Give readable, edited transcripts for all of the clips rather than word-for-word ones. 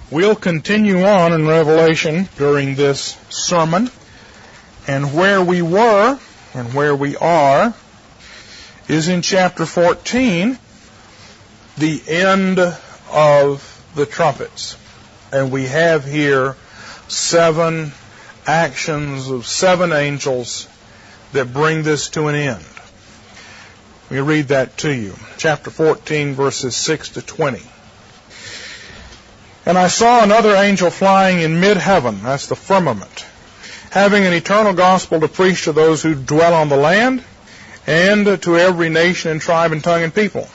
We'll continue on in Revelation during this sermon, and where we were and where we are is in chapter 14, the end of the trumpets. And we have here 7 actions of 7 angels that bring this to an end. We read that to you. Chapter 14, verses 6 to 20. And I saw another angel flying in mid-heaven, that's the firmament, having an eternal gospel to preach to those who dwell on the land, and to every nation and tribe and tongue and people.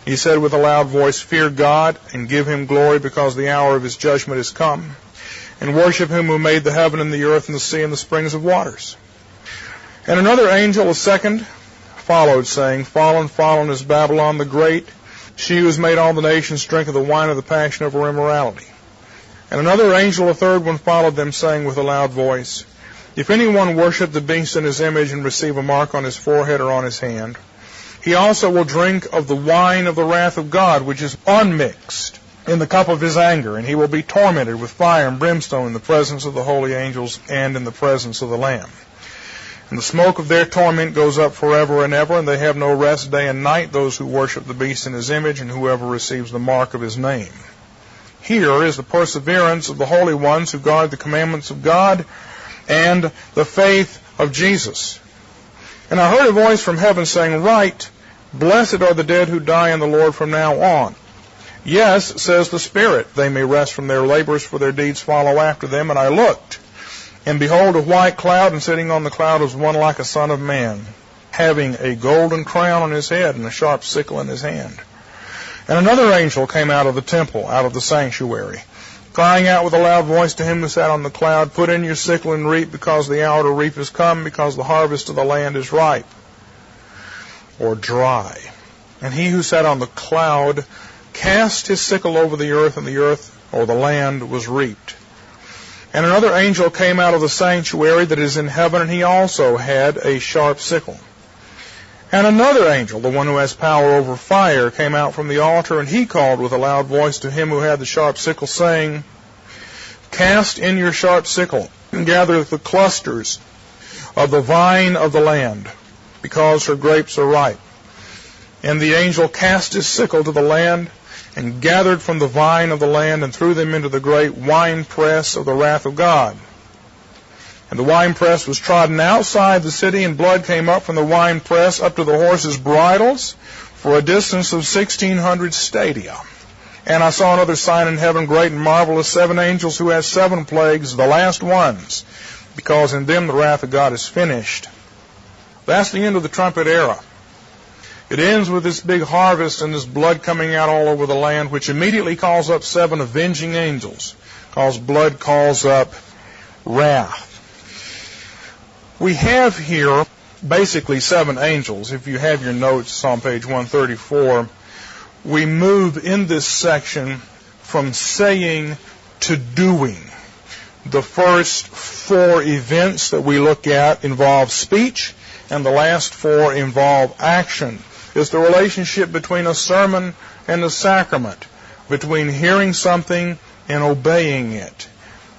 He said with a loud voice, "Fear God, and give him glory, because the hour of his judgment is come. And worship him who made the heaven and the earth and the sea and the springs of waters." And another angel, a second, followed, saying, "Fallen, fallen is Babylon the great, she who has made all the nations drink of the wine of the passion of her immorality." And another angel, a third one, followed them, saying with a loud voice, "If anyone worship the beast in his image and receive a mark on his forehead or on his hand, he also will drink of the wine of the wrath of God, which is unmixed in the cup of his anger, and he will be tormented with fire and brimstone in the presence of the holy angels and in the presence of the Lamb. And the smoke of their torment goes up forever and ever, and they have no rest day and night, those who worship the beast in his image, and whoever receives the mark of his name. Here is the perseverance of the holy ones who guard the commandments of God and the faith of Jesus. And I heard a voice from heaven saying, Write, blessed are the dead who die in the Lord from now on. Yes, says the Spirit, they may rest from their labors, for their deeds follow after them. And I looked, and behold, a white cloud, and sitting on the cloud was one like a son of man, having a golden crown on his head and a sharp sickle in his hand. And another angel came out of the temple, out of the sanctuary, crying out with a loud voice to him who sat on the cloud, Put in your sickle and reap, because the hour to reap is come, because the harvest of the land is ripe, or dry. And he who sat on the cloud cast his sickle over the earth, and the earth, or the land, was reaped. And another angel came out of the sanctuary that is in heaven, and he also had a sharp sickle. And another angel, the one who has power over fire, came out from the altar, and he called with a loud voice to him who had the sharp sickle, saying, Cast in your sharp sickle, and gather the clusters of the vine of the land, because her grapes are ripe. And the angel cast his sickle to the land, and gathered from the vine of the land, and threw them into the great winepress of the wrath of God. And the winepress was trodden outside the city, and blood came up from the winepress up to the horses' bridles for a distance of 1,600 stadia. And I saw another sign in heaven, great and marvelous, 7 angels who had 7 plagues, the last ones, because in them the wrath of God is finished. That's the end of the trumpet era. It ends with this big harvest and this blood coming out all over the land, which immediately calls up 7 avenging angels, because blood calls up wrath. We have here basically 7 angels. If you have your notes, it's on page 134. We move in this section from saying to doing. The first 4 events that we look at involve speech, and the last 4 involve action. It's the relationship between a sermon and a sacrament, between hearing something and obeying it,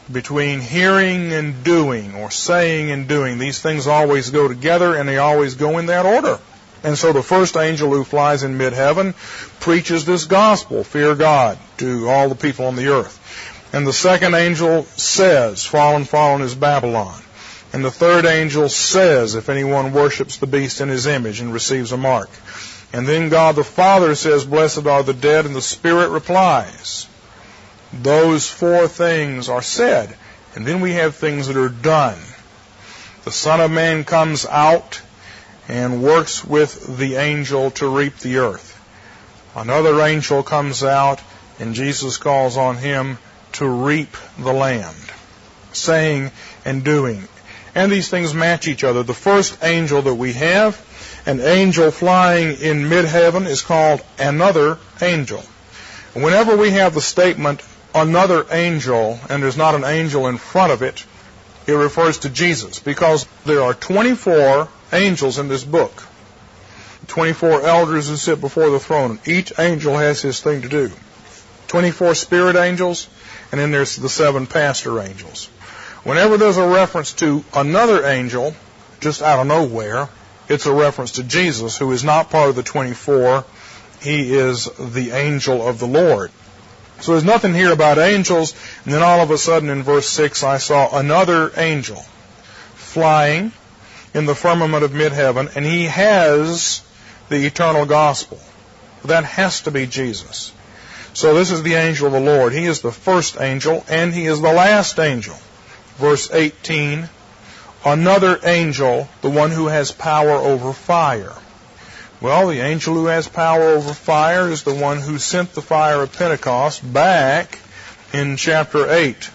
between hearing and doing, or saying and doing. These things always go together, and they always go in that order. And so the first angel who flies in mid-heaven preaches this gospel, fear God, to all the people on the earth. And the second angel says, Fallen, fallen is Babylon. And the third angel says, if anyone worships the beast in his image and receives a mark. And then God the Father says, Blessed are the dead, and the Spirit replies. Those 4 things are said. And then we have things that are done. The Son of Man comes out and works with the angel to reap the earth. Another angel comes out, and Jesus calls on him to reap the land, saying and doing. And these things match each other. The first angel that we have, an angel flying in mid-heaven, is called another angel. Whenever we have the statement, another angel, and there's not an angel in front of it, it refers to Jesus, because there are 24 angels in this book. 24 elders who sit before the throne, and each angel has his thing to do. 24 spirit angels, and then there's the 7 pastor angels. Whenever there's a reference to another angel, just out of nowhere, it's a reference to Jesus, who is not part of the 24. He is the angel of the Lord. So there's nothing here about angels, and then all of a sudden in verse 6, I saw another angel flying in the firmament of mid-heaven, and he has the eternal gospel. That has to be Jesus. So this is the angel of the Lord. He is the first angel, and he is the last angel. Verse 18, another angel, the one who has power over fire. Well, the angel who has power over fire is the one who sent the fire of Pentecost back in chapter 8,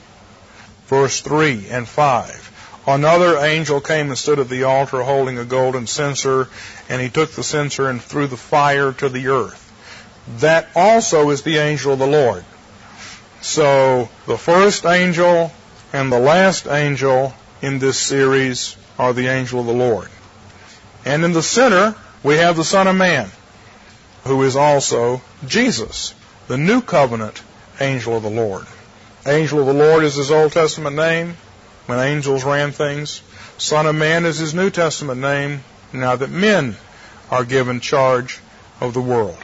verse 3 and 5. Another angel came and stood at the altar holding a golden censer, and he took the censer and threw the fire to the earth. That also is the angel of the Lord. So the first angel and the last angel in this series are the angel of the Lord. And in the center, we have the Son of Man, who is also Jesus, the new covenant angel of the Lord. Angel of the Lord is his Old Testament name when angels ran things. Son of Man is his New Testament name now that men are given charge of the world.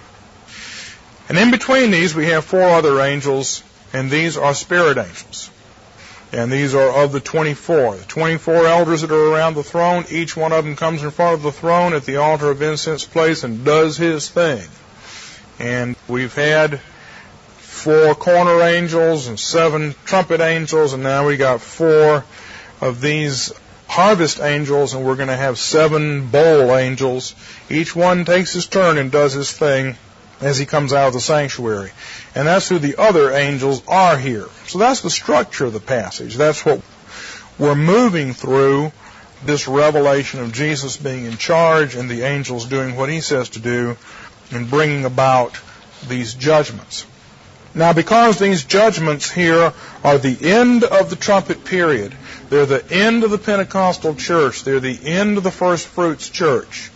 And in between these, we have 4 other angels, and these are spirit angels. And these are of the 24. The 24 elders that are around the throne, each one of them comes in front of the throne at the altar of incense place and does his thing. And we've had 4 corner angels and 7 trumpet angels, and now we got 4 of these harvest angels, and we're going to have 7 bowl angels. Each one takes his turn and does his thing as he comes out of the sanctuary. And that's who the other angels are here. So that's the structure of the passage. That's what we're moving through, this revelation of Jesus being in charge and the angels doing what he says to do and bringing about these judgments. Now, because these judgments here are the end of the trumpet period, they're the end of the Pentecostal church, they're the end of the first fruits church.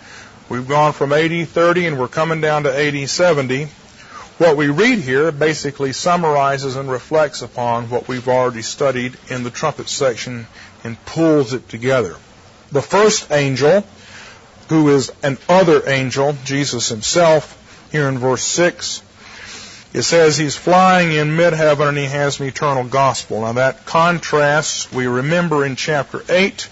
We've gone from AD 30 and we're coming down to AD 70. What we read here basically summarizes and reflects upon what we've already studied in the trumpet section and pulls it together. The first angel, who is an other angel, Jesus himself, here in verse 6, it says he's flying in mid-heaven and he has an eternal gospel. Now that contrasts, we remember in chapter 8,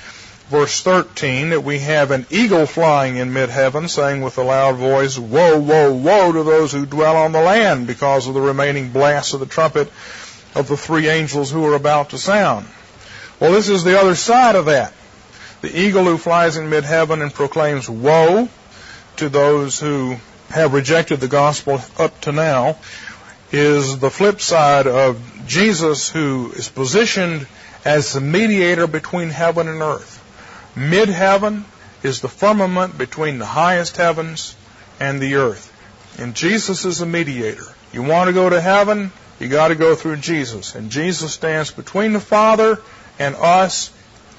verse 13, that we have an eagle flying in mid-heaven, saying with a loud voice, "Woe, woe, woe to those who dwell on the land," because of the remaining blasts of the trumpet of the 3 angels who are about to sound. Well, this is the other side of that. The eagle who flies in mid-heaven and proclaims woe to those who have rejected the gospel up to now is the flip side of Jesus, who is positioned as the mediator between heaven and earth. Mid-heaven is the firmament between the highest heavens and the earth. And Jesus is the mediator. You want to go to heaven, you got to go through Jesus. And Jesus stands between the Father and us,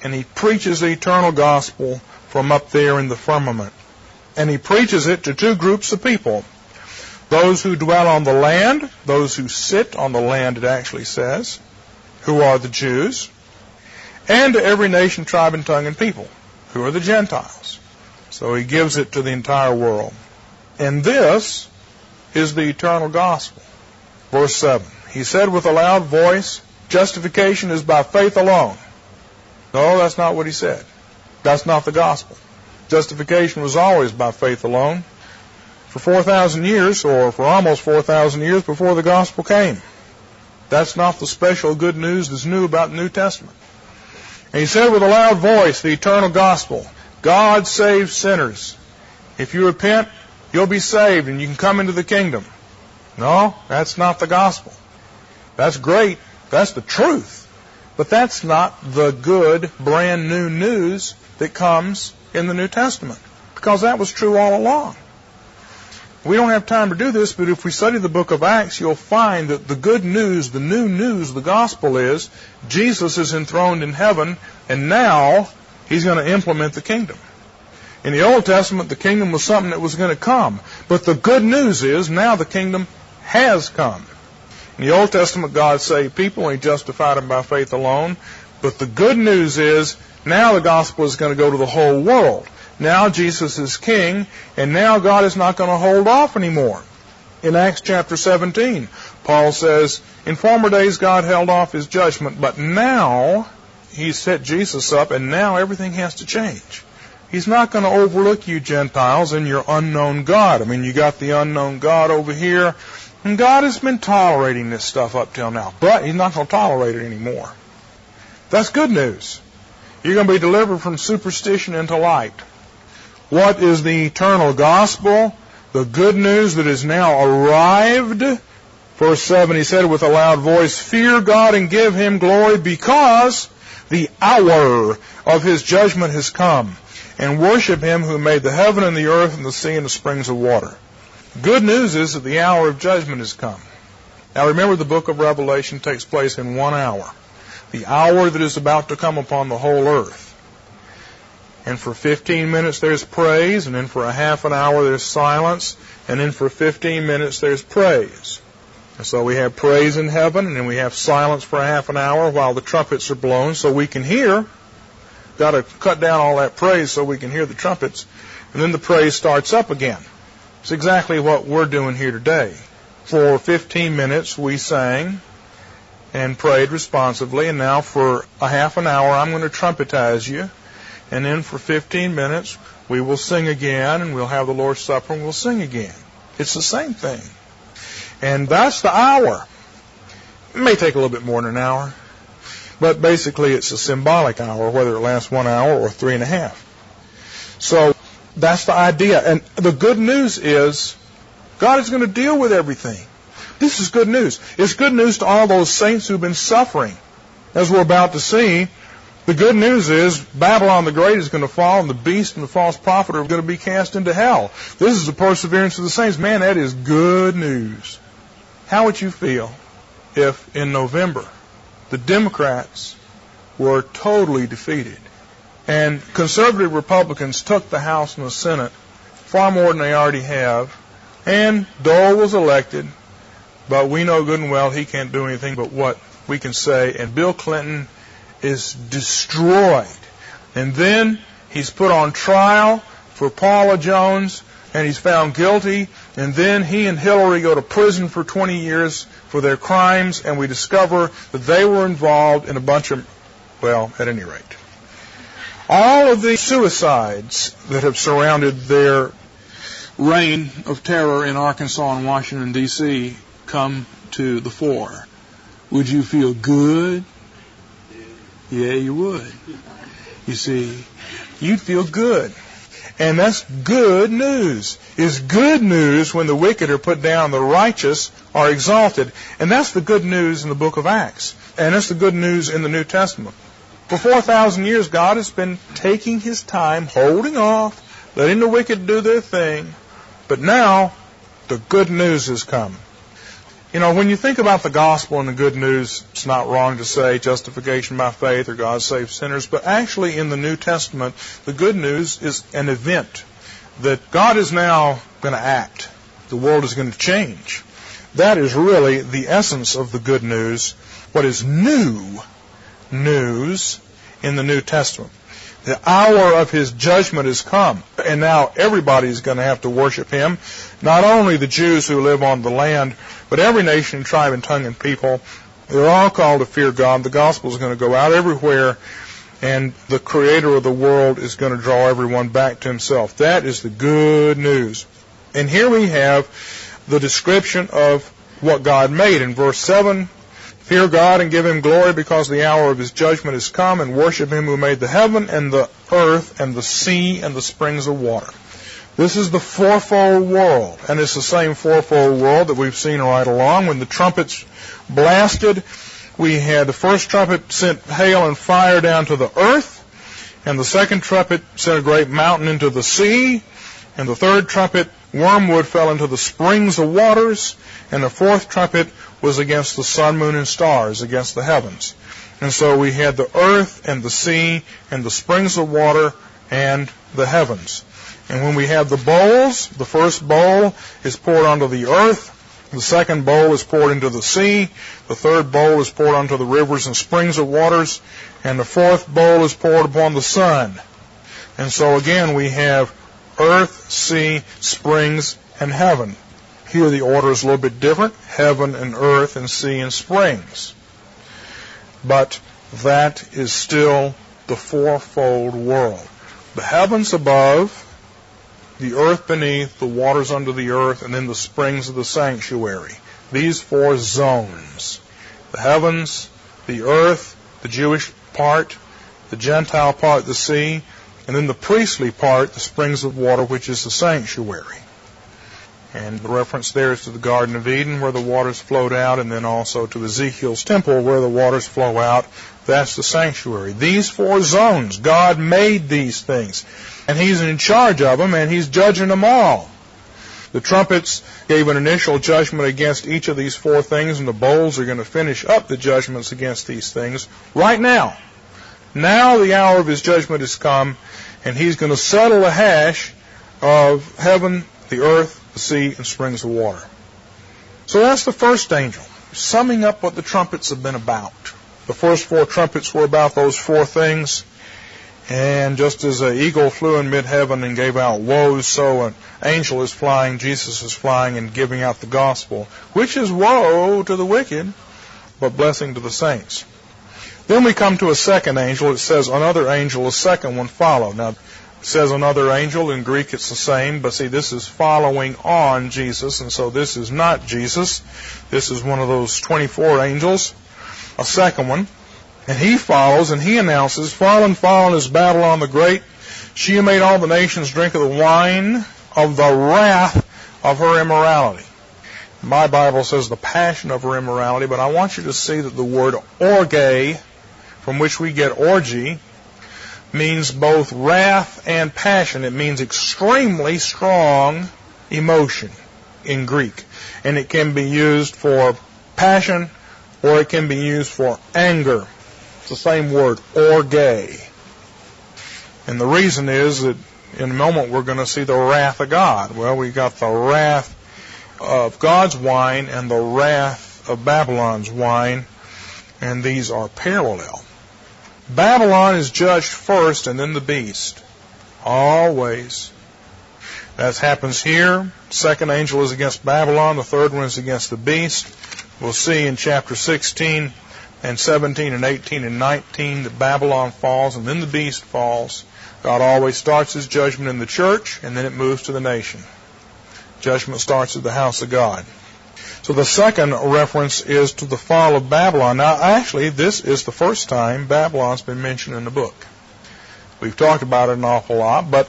and he preaches the eternal gospel from up there in the firmament. And he preaches it to 2 groups of people. Those who dwell on the land, those who sit on the land, it actually says, who are the Jews, and to every nation, tribe, and tongue, and people, who are the Gentiles. So he gives it to the entire world. And this is the eternal gospel. Verse 7, he said with a loud voice, "Justification is by faith alone." No, that's not what he said. That's not the gospel. Justification was always by faith alone for 4,000 years, or for almost 4,000 years before the gospel came. That's not the special good news that's new about the New Testament. And he said with a loud voice, the eternal gospel, God saves sinners. If you repent, you'll be saved and you can come into the kingdom. No, that's not the gospel. That's great. That's the truth. But that's not the good, brand new news that comes in the New Testament, because that was true all along. We don't have time to do this, but if we study the book of Acts, you'll find that the good news, the new news, the gospel is Jesus is enthroned in heaven, and now he's going to implement the kingdom. In the Old Testament, the kingdom was something that was going to come. But the good news is now the kingdom has come. In the Old Testament, God saved people and He justified them by faith alone. But the good news is, now the gospel is going to go to the whole world. Now Jesus is king, and now God is not going to hold off anymore. In Acts chapter 17, Paul says, in former days God held off His judgment, but now He set Jesus up, and now everything has to change. He's not going to overlook you Gentiles and your unknown God. I mean, you got the unknown God over here, and God has been tolerating this stuff up till now, but He's not going to tolerate it anymore. That's good news. You're going to be delivered from superstition into light. What is the eternal gospel? The good news that is now arrived. Verse 7, he said with a loud voice, fear God and give Him glory, because the hour of His judgment has come, and worship Him who made the heaven and the earth and the sea and the springs of water. Good news is that the hour of judgment has come. Now remember, the book of Revelation takes place in 1 hour. The hour that is about to come upon the whole earth. And for 15 minutes there's praise, and then for a half an hour there's silence, and then for 15 minutes there's praise. And so we have praise in heaven, and then we have silence for a half an hour while the trumpets are blown so we can hear. Got to cut down all that praise so we can hear the trumpets, and then the praise starts up again. It's exactly what we're doing here today. For 15 minutes we sang and prayed responsively, and now for a half an hour I'm going to trumpetize you. And then for 15 minutes, we will sing again, and we'll have the Lord's Supper, and we'll sing again. It's the same thing. And that's the hour. It may take a little bit more than an hour, but basically it's a symbolic hour, whether it lasts 1 hour or 3.5. So that's the idea. And the good news is, God is going to deal with everything. This is good news. It's good news to all those saints who've been suffering. As we're about to see, the good news is Babylon the Great is going to fall, and the beast and the false prophet are going to be cast into hell. This is the perseverance of the saints. Man, that is good news. How would you feel if in November the Democrats were totally defeated and conservative Republicans took the House and the Senate, far more than they already have, and Dole was elected, but we know good and well he can't do anything but what we can say, and Bill Clinton is destroyed. And then he's put on trial for Paula Jones, and he's found guilty, and then he and Hillary go to prison for 20 years for their crimes, and we discover that they were involved in a bunch of, well, at any rate. All of the suicides that have surrounded their reign of terror in Arkansas and Washington, D.C. come to the fore. Would you feel good? Yeah, you would. You see, you'd feel good. And that's good news. It's good news when the wicked are put down, the righteous are exalted. And that's the good news in the book of Acts. And that's the good news in the New Testament. For 4,000 years, God has been taking His time, holding off, letting the wicked do their thing. But now, the good news has come. You know, when you think about the gospel and the good news, it's not wrong to say justification by faith or God saves sinners, but actually in the New Testament, the good news is an event that God is now going to act. The world is going to change. That is really the essence of the good news, what is new news in the New Testament. The hour of His judgment has come, and now everybody is going to have to worship Him, not only the Jews who live on the land, but every nation, tribe, and tongue and people. They're all called to fear God. The gospel is going to go out everywhere, and the Creator of the world is going to draw everyone back to Himself. That is the good news. And here we have the description of what God made in verse 7. Fear God and give Him glory, because the hour of His judgment has come, and worship Him who made the heaven and the earth and the sea and the springs of water. This is the fourfold world, and it's the same fourfold world that we've seen right along. When the trumpets blasted, we had the first trumpet sent hail and fire down to the earth, and the second trumpet sent a great mountain into the sea, and the third trumpet, wormwood fell into the springs of waters, and the fourth trumpet was against the sun, moon, and stars, against the heavens. And so we had the earth and the sea and the springs of water and the heavens. And when we have the bowls, the first bowl is poured onto the earth, The second bowl is poured into the sea. The third bowl is poured onto the rivers and springs of waters. And the fourth bowl is poured upon the sun. And so again we have earth, sea, springs, and heaven. Here the order is a little bit different. Heaven and earth and sea and springs. But that is still the fourfold world. The heavens above, the earth beneath, the waters under the earth, and then the springs of the sanctuary. These four zones. The heavens, the earth, the Jewish part, the Gentile part, the sea, and then the priestly part, the springs of water, which is the sanctuary. And the reference there is to the Garden of Eden, where the waters flowed out, and then also to Ezekiel's temple, where the waters flow out. That's the sanctuary. These four zones, God made these things. And He's in charge of them, and He's judging them all. The trumpets gave an initial judgment against each of these four things, and the bowls are going to finish up the judgments against these things right now. Now the hour of His judgment has come, and He's going to settle the hash of heaven, the earth, the sea, and springs of water. So that's the first angel, summing up what the trumpets have been about. The first four trumpets were about those four things. And just as an eagle flew in mid-heaven and gave out woes, so an angel is flying, Jesus is flying and giving out the gospel, which is woe to the wicked, but blessing to the saints. Then we come to a second angel. It says another angel, a second one followed. Now, it says another angel. In Greek it's the same, but see, this is following on Jesus, and so this is not Jesus. This is one of those 24 angels, a second one. And he follows, and he announces, Fallen, fallen is Babylon the Great. She who made all the nations drink of the wine of the wrath of her immorality. My Bible says the passion of her immorality, but I want you to see that the word orge, from which we get orgy, means both wrath and passion. It means extremely strong emotion in Greek. And it can be used for passion, or it can be used for anger. It's the same word, orge. And the reason is that in a moment we're going to see the wrath of God. Well, we got the wrath of God's wine and the wrath of Babylon's wine, and these are parallel. Babylon is judged first and then the beast. Always. That happens here. Second angel is against Babylon. The third one is against the beast. We'll see in chapter 16 and 17 and 18 and 19 that Babylon falls and then the beast falls. God always starts His judgment in the church and then it moves to the nation. Judgment starts at the house of God. So the second reference is to the fall of Babylon. Now, actually, this is the first time Babylon's been mentioned in the book. We've talked about it an awful lot, but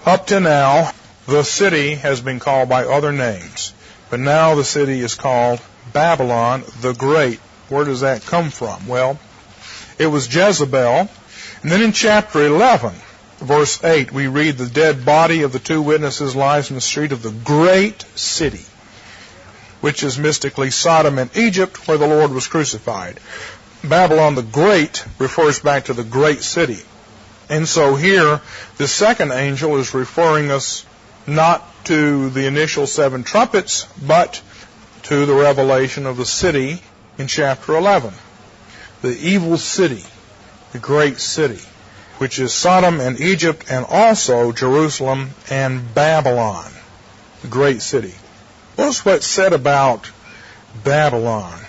up to now, the city has been called by other names. But now the city is called Babylon the Great. Where does that come from? Well, it was Jezebel. And then in chapter 11, verse 8, we read, the dead body of the two witnesses lies in the street of the great city, which is mystically Sodom and Egypt, where the Lord was crucified. Babylon the Great refers back to the great city. And so here, the second angel is referring us not to the initial 7 trumpets, but to the revelation of the city in chapter 11. The evil city, the great city, which is Sodom and Egypt, and also Jerusalem and Babylon, the great city. Notice what's said about Babylon.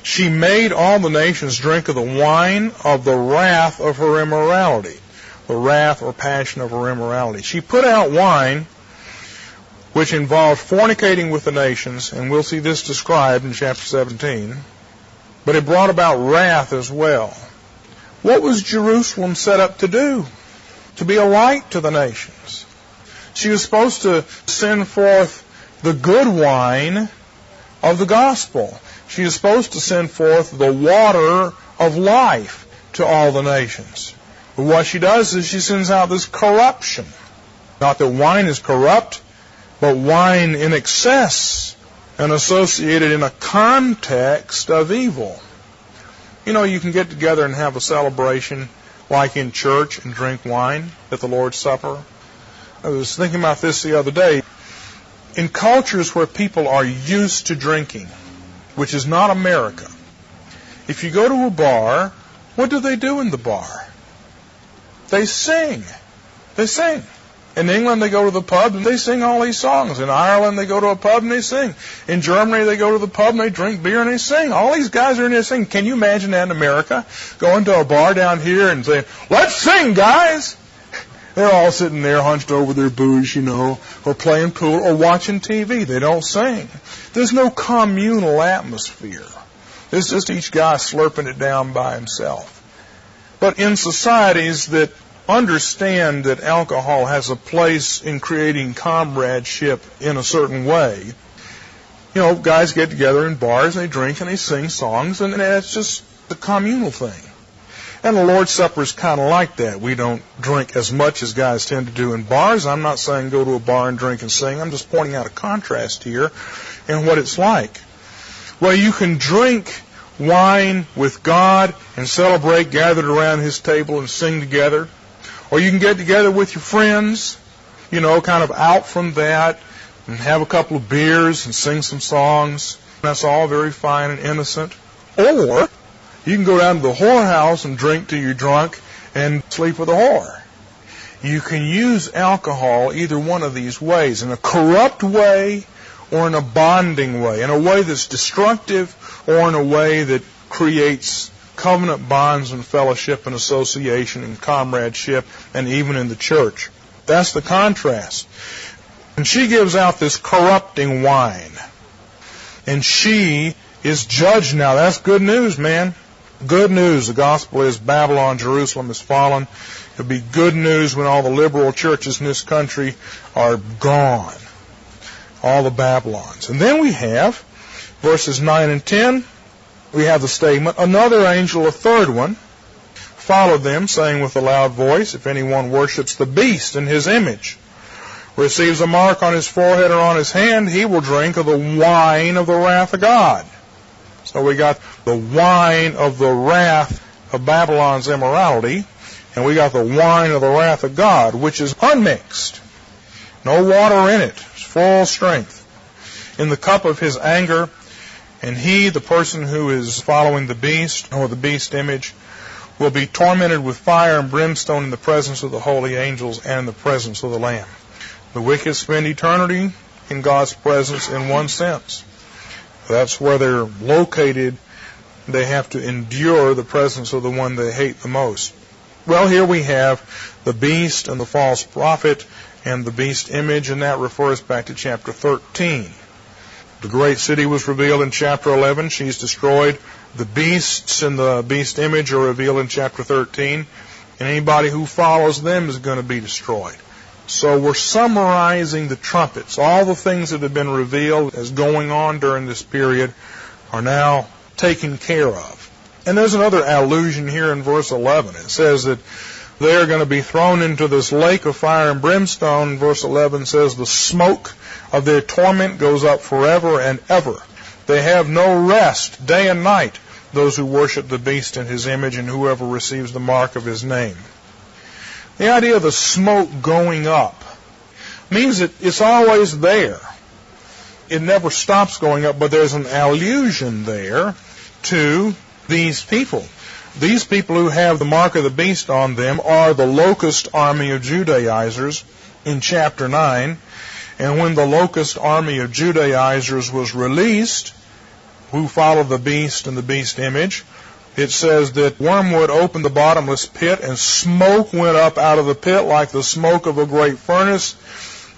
She made all the nations drink of the wine of the wrath of her immorality. The wrath or passion of her immorality. She put out wine which involved fornicating with the nations, and we'll see this described in chapter 17. But it brought about wrath as well. What was Jerusalem set up to do? To be a light to the nations. She was supposed to send forth the good wine of the gospel. She is supposed to send forth the water of life to all the nations. But what she does is she sends out this corruption. Not that wine is corrupt, but wine in excess and associated in a context of evil. You know, you can get together and have a celebration like in church and drink wine at the Lord's Supper. I was thinking about this the other day. In cultures where people are used to drinking, which is not America, if you go to a bar, what do they do in the bar? They sing. They sing. In England, they go to the pub and they sing all these songs. In Ireland, they go to a pub and they sing. In Germany, they go to the pub and they drink beer and they sing. All these guys are in there singing. Can you imagine that in America? Going to a bar down here and saying, let's sing, guys! They're all sitting there hunched over their booze, or playing pool or watching TV. They don't sing. There's no communal atmosphere. It's just each guy slurping it down by himself. But in societies that understand that alcohol has a place in creating comradeship in a certain way, guys get together in bars and they drink and they sing songs, and that's just the communal thing. And the Lord's Supper is kind of like that. We don't drink as much as guys tend to do in bars. I'm not saying go to a bar and drink and sing. I'm just pointing out a contrast here in what it's like. Well, you can drink wine with God and celebrate, gathered around His table and sing together. Or you can get together with your friends, kind of out from that, and have a couple of beers and sing some songs. That's all very fine and innocent. Or you can go down to the whorehouse and drink till you're drunk and sleep with a whore. You can use alcohol either one of these ways, in a corrupt way or in a bonding way, in a way that's destructive or in a way that creates covenant bonds and fellowship and association and comradeship, and even in the church. That's the contrast. And she gives out this corrupting wine. And she is judged now. That's good news, man. Good news. The gospel is Babylon, Jerusalem is fallen. It'll be good news when all the liberal churches in this country are gone. All the Babylons. And then we have verses 9 and 10. We have the statement, another angel, a third one, followed them, saying with a loud voice, if anyone worships the beast in his image, receives a mark on his forehead or on his hand, he will drink of the wine of the wrath of God. So we got the wine of the wrath of Babylon's immorality, and we got the wine of the wrath of God, which is unmixed. No water in it. It's full strength. In the cup of his anger, and he, the person who is following the beast, or the beast image, will be tormented with fire and brimstone in the presence of the holy angels and in the presence of the Lamb. The wicked spend eternity in God's presence in one sense. That's where they're located. They have to endure the presence of the one they hate the most. Well, here we have the beast and the false prophet and the beast image, and that refers back to chapter 13. The great city was revealed in chapter 11. She's destroyed. The beasts and the beast image are revealed in chapter 13. And anybody who follows them is going to be destroyed. So we're summarizing the trumpets. All the things that have been revealed as going on during this period are now taken care of. And there's another allusion here in verse 11. It says that they're going to be thrown into this lake of fire and brimstone. Verse 11 says the smoke of their torment goes up forever and ever. They have no rest day and night, those who worship the beast in his image and whoever receives the mark of his name. The idea of the smoke going up means that it's always there. It never stops going up, but there's an allusion there to these people. These people who have the mark of the beast on them are the locust army of Judaizers in chapter 9. And when the locust army of Judaizers was released, who followed the beast and the beast image, it says that wormwood opened the bottomless pit and smoke went up out of the pit like the smoke of a great furnace,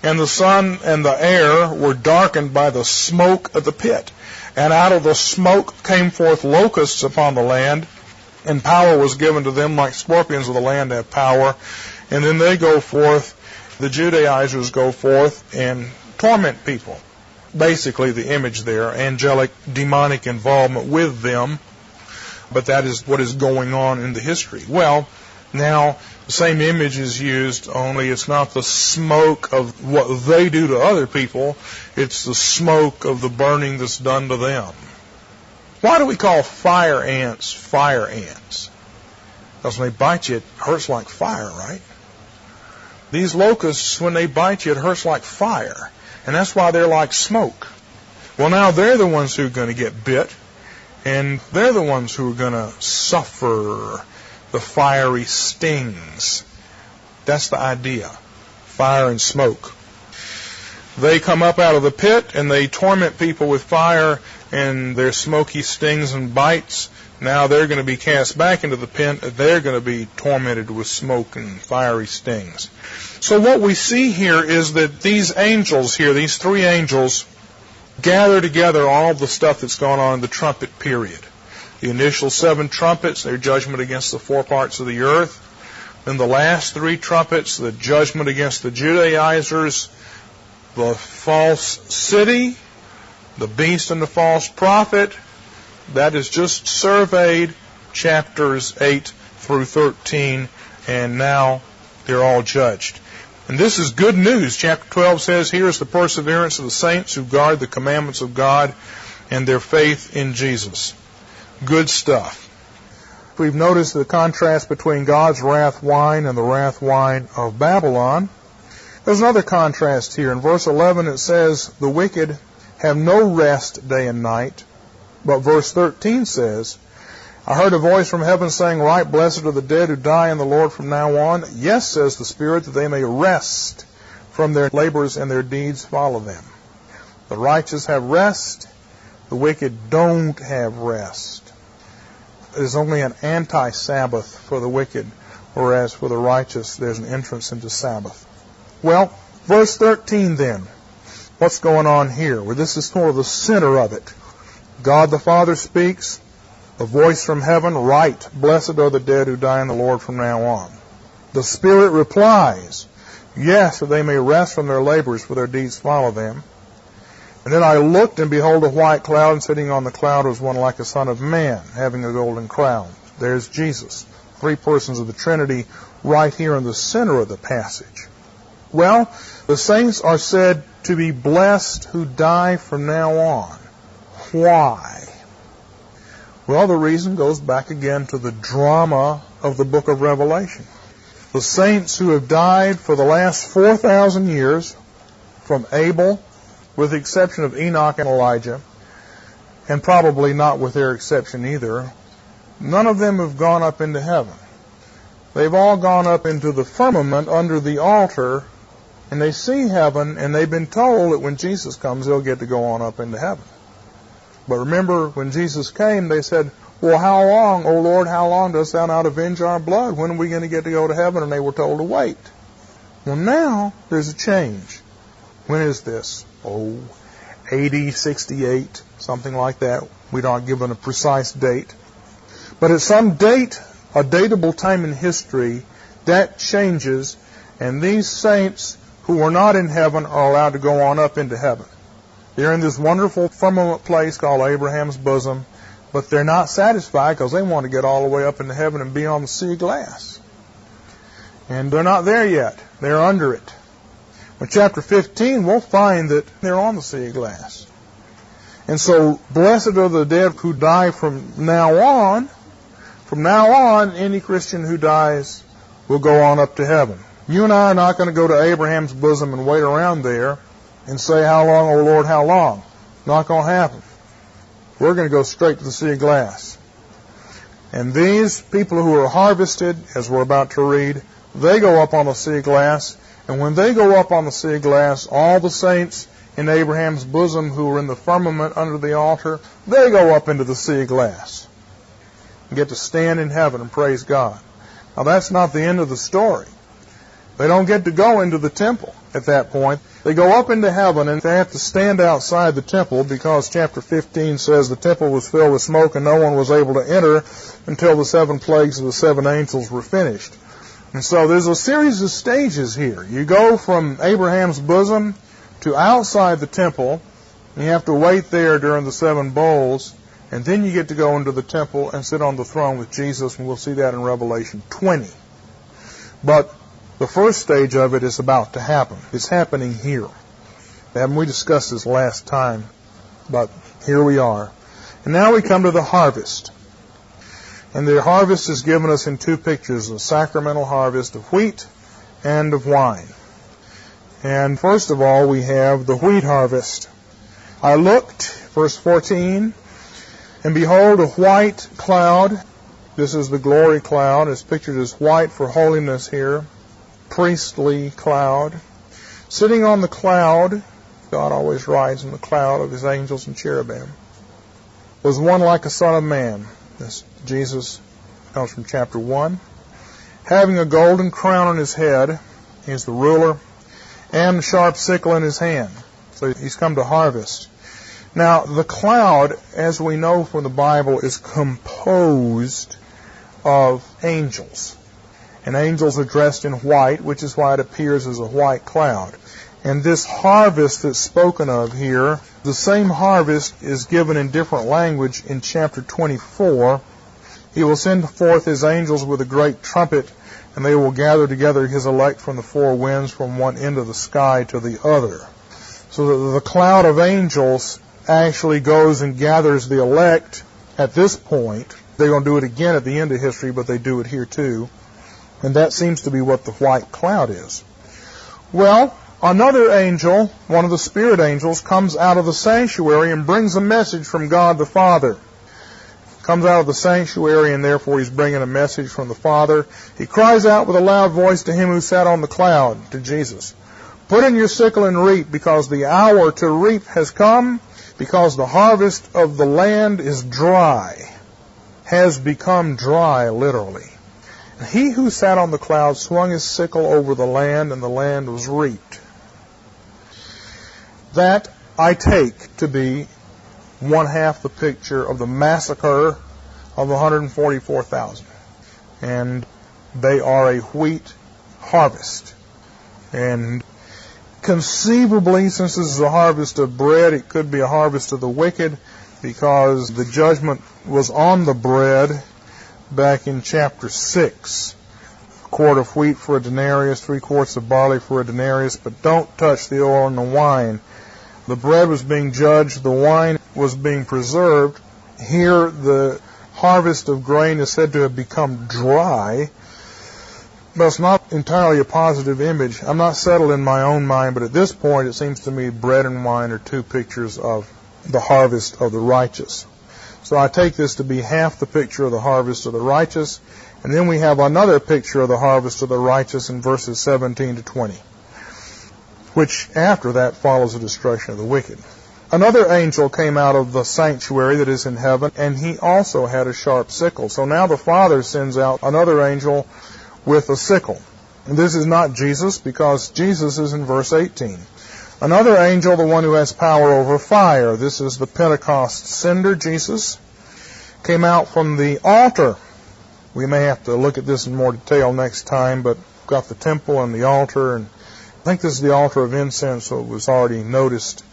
and the sun and the air were darkened by the smoke of the pit. And out of the smoke came forth locusts upon the land, and power was given to them like scorpions of the land have power. And then they go forth, the Judaizers go forth and torment people. Basically the image there, angelic, demonic involvement with them. But that is what is going on in the history. Well, now the same image is used, only it's not the smoke of what they do to other people, it's the smoke of the burning that's done to them. Why do we call fire ants? Because when they bite you, it hurts like fire, right? These locusts, when they bite you, it hurts like fire. And that's why they're like smoke. Well, now they're the ones who are going to get bit, and they're the ones who are going to suffer the fiery stings. That's the idea. Fire and smoke. They come up out of the pit and they torment people with fire and their smoky stings and bites. Now they're going to be cast back into the pit. They're going to be tormented with smoke and fiery stings. So what we see here is that these angels here, these three angels, gather together all the stuff that's going on in the trumpet period. The initial 7 trumpets, their judgment against the 4 parts of the earth. Then the last 3 trumpets, the judgment against the Judaizers, the false city, the beast and the false prophet. That is just surveyed, chapters 8 through 13, and now they're all judged. And this is good news. Chapter 12 says, here is the perseverance of the saints who guard the commandments of God and their faith in Jesus. Good stuff. We've noticed the contrast between God's wrath wine and the wrath wine of Babylon. There's another contrast here. In verse 11 it says, the wicked have no rest day and night. But verse 13 says, I heard a voice from heaven saying, right, blessed are the dead who die in the Lord from now on. Yes, says the Spirit, that they may rest from their labors and their deeds follow them. The righteous have rest. The wicked don't have rest. There's only an anti-Sabbath for the wicked, whereas for the righteous there's an entrance into Sabbath. Well, verse 13 then. What's going on here? Well, this is sort of the center of it. God the Father speaks. A voice from heaven, right, blessed are the dead who die in the Lord from now on. The Spirit replies, yes, that they may rest from their labors, for their deeds follow them. And then I looked, and behold, a white cloud, and sitting on the cloud was one like a son of man, having a golden crown. There's Jesus, 3 persons of the Trinity, right here in the center of the passage. Well, the saints are said to be blessed who die from now on. Why? Well, the reason goes back again to the drama of the book of Revelation. The saints who have died for the last 4,000 years, from Abel, with the exception of Enoch and Elijah, and probably not with their exception either, none of them have gone up into heaven. They've all gone up into the firmament under the altar, and they see heaven, and they've been told that when Jesus comes, they'll get to go on up into heaven. But remember, when Jesus came, they said, well, how long, O Lord, how long dost thou not avenge our blood? When are we going to get to go to heaven? And they were told to wait. Well, now there's a change. When is this? Oh, AD 68, something like that. We're not given a precise date. But at some date, a dateable time in history, that changes, and these saints who are not in heaven are allowed to go on up into heaven. They're in this wonderful firmament place called Abraham's bosom, but they're not satisfied because they want to get all the way up into heaven and be on the sea of glass. And they're not there yet. They're under it. In chapter 15, we'll find that they're on the sea of glass. And so, blessed are the dead who die from now on. From now on, any Christian who dies will go on up to heaven. You and I are not going to go to Abraham's bosom and wait around there and say, how long, O Lord, how long? Not going to happen. We're going to go straight to the sea of glass. And these people who are harvested, as we're about to read, they go up on the sea of glass. And when they go up on the sea of glass, all the saints in Abraham's bosom who are in the firmament under the altar, they go up into the sea of glass and get to stand in heaven and praise God. Now, that's not the end of the story. They don't get to go into the temple at that point. They go up into heaven, and they have to stand outside the temple because chapter 15 says the temple was filled with smoke and no one was able to enter until the 7 plagues of the 7 angels were finished. And so there's a series of stages here. You go from Abraham's bosom to outside the temple, and you have to wait there during the 7 bowls, and then you get to go into the temple and sit on the throne with Jesus, and we'll see that in Revelation 20. But the first stage of it is about to happen. It's happening here. Haven't we discussed this last time? But here we are. And now we come to the harvest. And the harvest is given us in 2 pictures, a sacramental harvest of wheat and of wine. And first of all, we have the wheat harvest. I looked, verse 14, and behold, a white cloud. This is the glory cloud. It's pictured as white for holiness here. Priestly cloud. Sitting on the cloud, God always rides in the cloud of his angels and cherubim, was one like a son of man. This Jesus comes from chapter 1. Having a golden crown on his head, he is the ruler, and a sharp sickle in his hand. So he's come to harvest. Now, the cloud, as we know from the Bible, is composed of angels. And angels are dressed in white, which is why it appears as a white cloud. And this harvest that's spoken of here, the same harvest is given in different language in chapter 24. He will send forth his angels with a great trumpet, and they will gather together his elect from the four winds, from one end of the sky to the other. So the cloud of angels actually goes and gathers the elect at this point. They're going to do it again at the end of history, but they do it here too. And that seems to be what the white cloud is. Well, another angel, one of the spirit angels, comes out of the sanctuary and brings a message from God the Father. Comes out of the sanctuary, and therefore he's bringing a message from the Father. He cries out with a loud voice to him who sat on the cloud, to Jesus, "Put in your sickle and reap, because the hour to reap has come, because the harvest of the land is dry," has become dry, literally. And he who sat on the cloud swung his sickle over the land, and the land was reaped. That I take to be one half the picture of the massacre of 144,000. And they are a wheat harvest. And conceivably, since this is a harvest of bread, it could be a harvest of the wicked, because the judgment was on the bread back in chapter 6. A quart of wheat for a denarius, 3 quarts of barley for a denarius, but don't touch the oil and the wine. The bread was being judged, the wine was being preserved. Here the harvest of grain is said to have become dry, but it's not entirely a positive image. I'm not settled in my own mind, but at this point it seems to me bread and wine are two pictures of the harvest of the righteous. So I take this to be half the picture of the harvest of the righteous, and then we have another picture of the harvest of the righteous in verses 17 to 20. Which after that follows the destruction of the wicked. Another angel came out of the sanctuary that is in heaven, and he also had a sharp sickle. So now the Father sends out another angel with a sickle. And this is not Jesus, because Jesus is in verse 18. Another angel, the one who has power over fire. This is the Pentecost sender, Jesus, came out from the altar. We may have to look at this in more detail next time, but got the temple and the altar, and I think this is the altar of incense, so it was already noticed.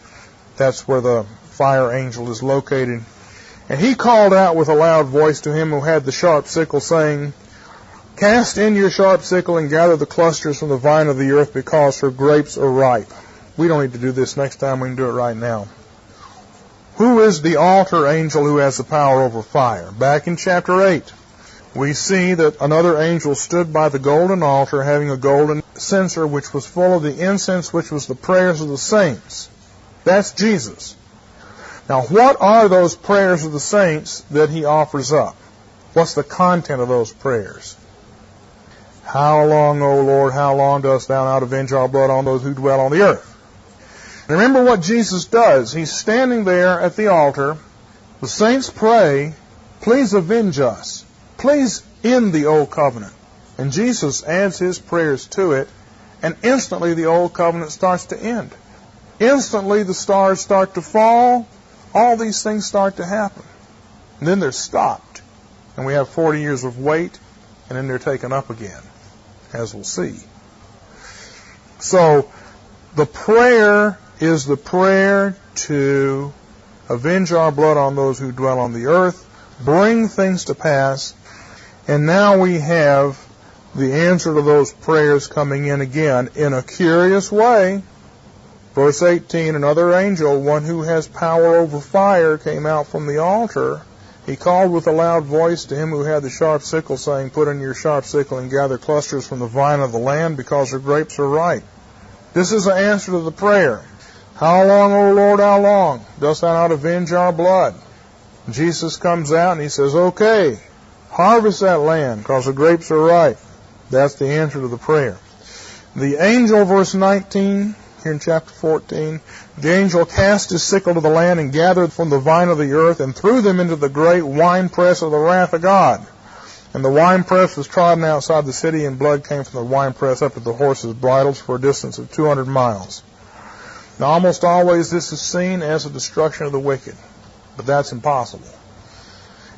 That's where the fire angel is located. And he called out with a loud voice to him who had the sharp sickle, saying, "Cast in your sharp sickle and gather the clusters from the vine of the earth, because her grapes are ripe." We don't need to do this next time. We can do it right now. Who is the altar angel who has the power over fire? Back in chapter 8. We see that another angel stood by the golden altar, having a golden censer which was full of the incense which was the prayers of the saints. That's Jesus. Now, what are those prayers of the saints that he offers up? What's the content of those prayers? "How long, O Lord, how long dost thou not avenge our blood on those who dwell on the earth?" And remember what Jesus does. He's standing there at the altar. The saints pray, "Please avenge us. Please end the old covenant." And Jesus adds his prayers to it, and instantly the old covenant starts to end. Instantly the stars start to fall. All these things start to happen. And then they're stopped. And we have 40 years of wait, and then they're taken up again, as we'll see. So the prayer is the prayer to avenge our blood on those who dwell on the earth, bring things to pass, and now we have the answer to those prayers coming in again in a curious way. Verse 18, another angel, one who has power over fire, came out from the altar. He called with a loud voice to him who had the sharp sickle, saying, "Put in your sharp sickle and gather clusters from the vine of the land, because her grapes are ripe." This is an answer to the prayer. How long, O Lord, how long dost thou not avenge our blood? Jesus comes out and he says, okay, harvest that land because the grapes are ripe. That's the answer to the prayer. The angel, verse 19, here in chapter 14, the angel cast his sickle to the land and gathered from the vine of the earth and threw them into the great winepress of the wrath of God. And the winepress was trodden outside the city, and blood came from the winepress up to the horses' bridles for a distance of 200 miles. Now, almost always this is seen as the destruction of the wicked, but that's impossible.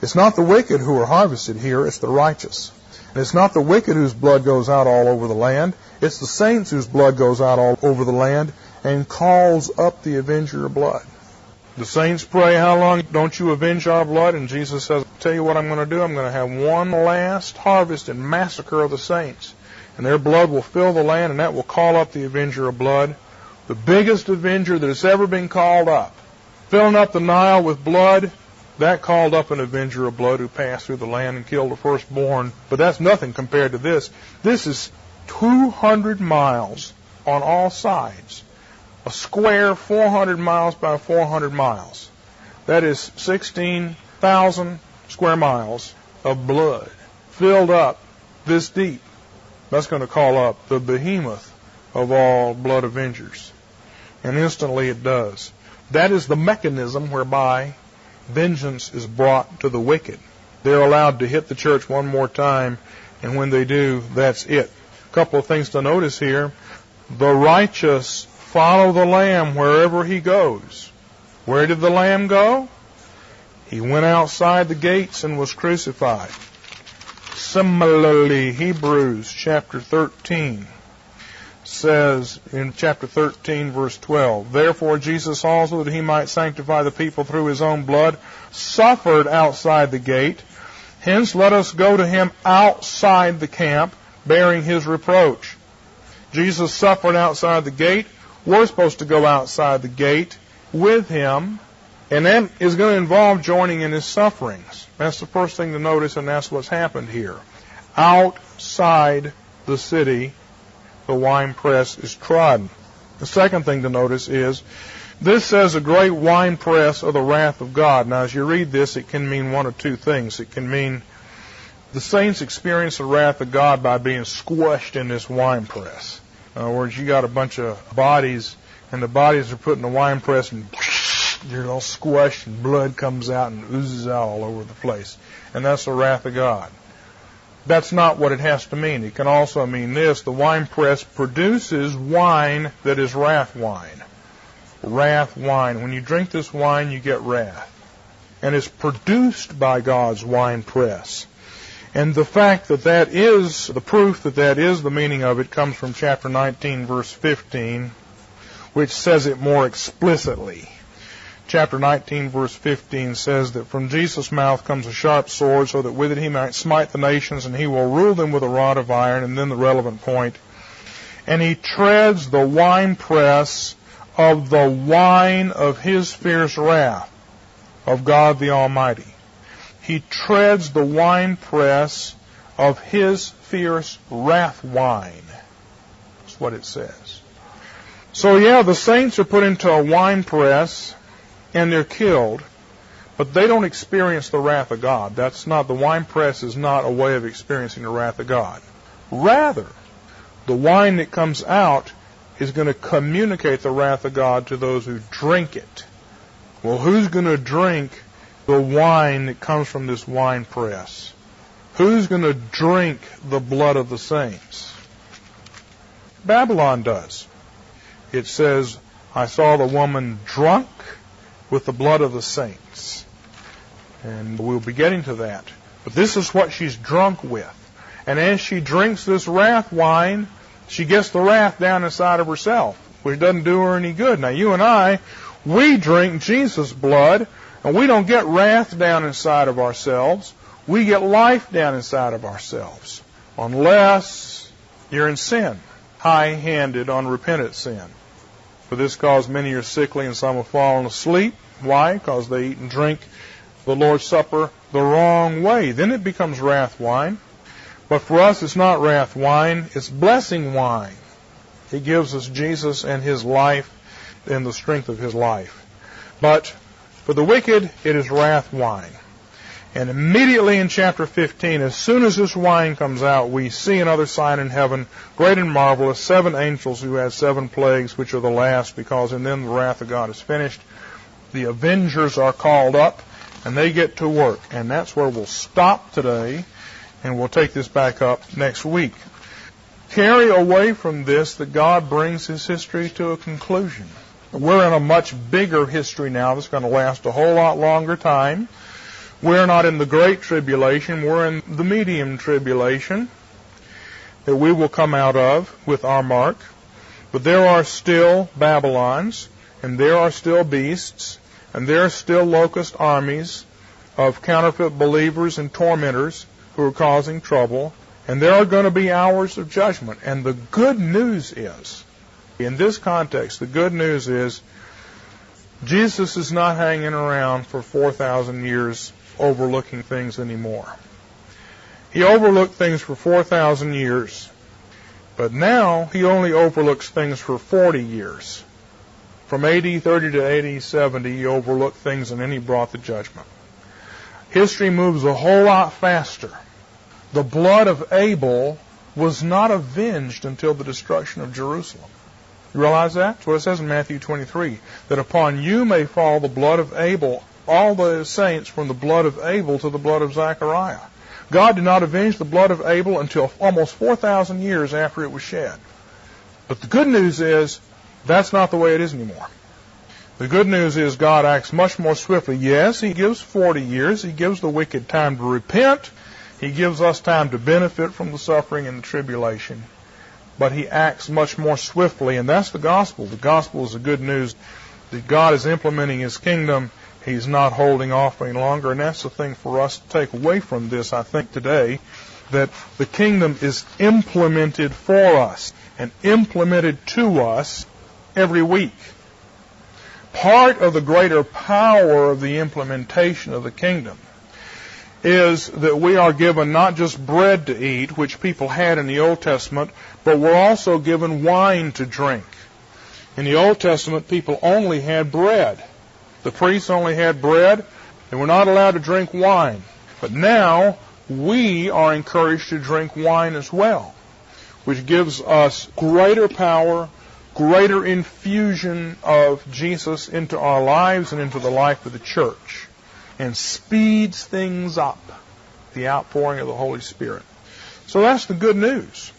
It's not the wicked who are harvested here, it's the righteous. And it's not the wicked whose blood goes out all over the land, it's the saints whose blood goes out all over the land and calls up the avenger of blood. The saints pray, how long don't you avenge our blood? And Jesus says, I'll tell you what I'm going to do. I'm going to have one last harvest and massacre of the saints. And their blood will fill the land, and that will call up the avenger of blood. The biggest avenger that has ever been called up. Filling up the Nile with blood, that called up an avenger of blood who passed through the land and killed the firstborn. But that's nothing compared to this. This is 200 miles on all sides. A square 400 miles by 400 miles. That is 16,000 square miles of blood filled up this deep. That's going to call up the behemoth of all blood avengers. And instantly it does. That is the mechanism whereby vengeance is brought to the wicked. They're allowed to hit the church one more time, and when they do, that's it. A couple of things to notice here. The righteous follow the Lamb wherever he goes. Where did the Lamb go? He went outside the gates and was crucified. Similarly, Hebrews chapter 13 says in chapter 13 verse 12, therefore Jesus also, that he might sanctify the people through his own blood, suffered outside the gate. Hence let us go to him outside the camp, bearing his reproach. Jesus suffered outside the gate. We're supposed to go outside the gate with him, and that is going to involve joining in his sufferings. That's the first thing to notice, and that's what's happened here. Outside the city, the winepress is trodden. The second thing to notice is, this says a great winepress of the wrath of God. Now, as you read this, it can mean one of two things. It can mean the saints experience the wrath of God by being squished in this winepress. In other words, you got a bunch of bodies, and the bodies are put in the wine press, and they're all squished, and blood comes out and oozes out all over the place. And that's the wrath of God. That's not what it has to mean. It can also mean this. The wine press produces wine that is wrath wine. Wrath wine. When you drink this wine, you get wrath. And it's produced by God's wine press. And the fact that that is, the proof that that is the meaning of it comes from chapter 19, verse 15, which says it more explicitly. Chapter 19, verse 15 says that from Jesus' mouth comes a sharp sword, so that with it he might smite the nations, and he will rule them with a rod of iron. And then the relevant point. And he treads the winepress of the wine of his fierce wrath, of God the Almighty. He treads the winepress of his fierce wrath wine. That's what it says. So yeah, the saints are put into a winepress and they're killed, but they don't experience the wrath of God. That's not, the winepress is not a way of experiencing the wrath of God. Rather, the wine that comes out is going to communicate the wrath of God to those who drink it. Well, who's going to drink the wine that comes from this wine press? Who's going to drink the blood of the saints? Babylon does. It says, I saw the woman drunk with the blood of the saints. And we'll be getting to that. But this is what she's drunk with. And as she drinks this wrath wine, she gets the wrath down inside of herself, which doesn't do her any good. Now, you and I, we drink Jesus' blood, and we don't get wrath down inside of ourselves. We get life down inside of ourselves. Unless you're in sin, high-handed, unrepentant sin. For this cause many are sickly and some have fallen asleep. Why? Because they eat and drink the Lord's Supper the wrong way. Then it becomes wrath wine. But for us, it's not wrath wine. It's blessing wine. He gives us Jesus and His life and the strength of His life. But for the wicked, it is wrath wine. And immediately in chapter 15, as soon as this wine comes out, we see another sign in heaven, great and marvelous, 7 angels who had 7 plagues, which are the last, because in them the wrath of God is finished. The avengers are called up, and they get to work. And that's where we'll stop today, and we'll take this back up next week. Carry away from this that God brings His history to a conclusion. We're in a much bigger history now that's going to last a whole lot longer time. We're not in the Great Tribulation. We're in the Medium Tribulation that we will come out of with our mark. But there are still Babylons, and there are still beasts, and there are still locust armies of counterfeit believers and tormentors who are causing trouble. And there are going to be hours of judgment. And the good news is, in this context, the good news is Jesus is not hanging around for 4,000 years overlooking things anymore. He overlooked things for 4,000 years, but now He only overlooks things for 40 years. From AD 30 to AD 70, He overlooked things and then He brought the judgment. History moves a whole lot faster. The blood of Abel was not avenged until the destruction of Jerusalem. You realize that? That's what it says in Matthew 23, that upon you may fall the blood of Abel, all the saints, from the blood of Abel to the blood of Zechariah. God did not avenge the blood of Abel until almost 4,000 years after it was shed. But the good news is, that's not the way it is anymore. The good news is God acts much more swiftly. Yes, He gives 40 years. He gives the wicked time to repent. He gives us time to benefit from the suffering and the tribulation. But He acts much more swiftly, and that's the gospel. The gospel is the good news that God is implementing His kingdom. He's not holding off any longer, and that's the thing for us to take away from this, I think, today, that the kingdom is implemented for us and implemented to us every week. Part of the greater power of the implementation of the kingdom is that we are given not just bread to eat, which people had in the Old Testament, but we're also given wine to drink. In the Old Testament, people only had bread. The priests only had bread. They were not allowed to drink wine. But now, we are encouraged to drink wine as well, which gives us greater power, greater infusion of Jesus into our lives and into the life of the church, and speeds things up, the outpouring of the Holy Spirit. So that's the good news.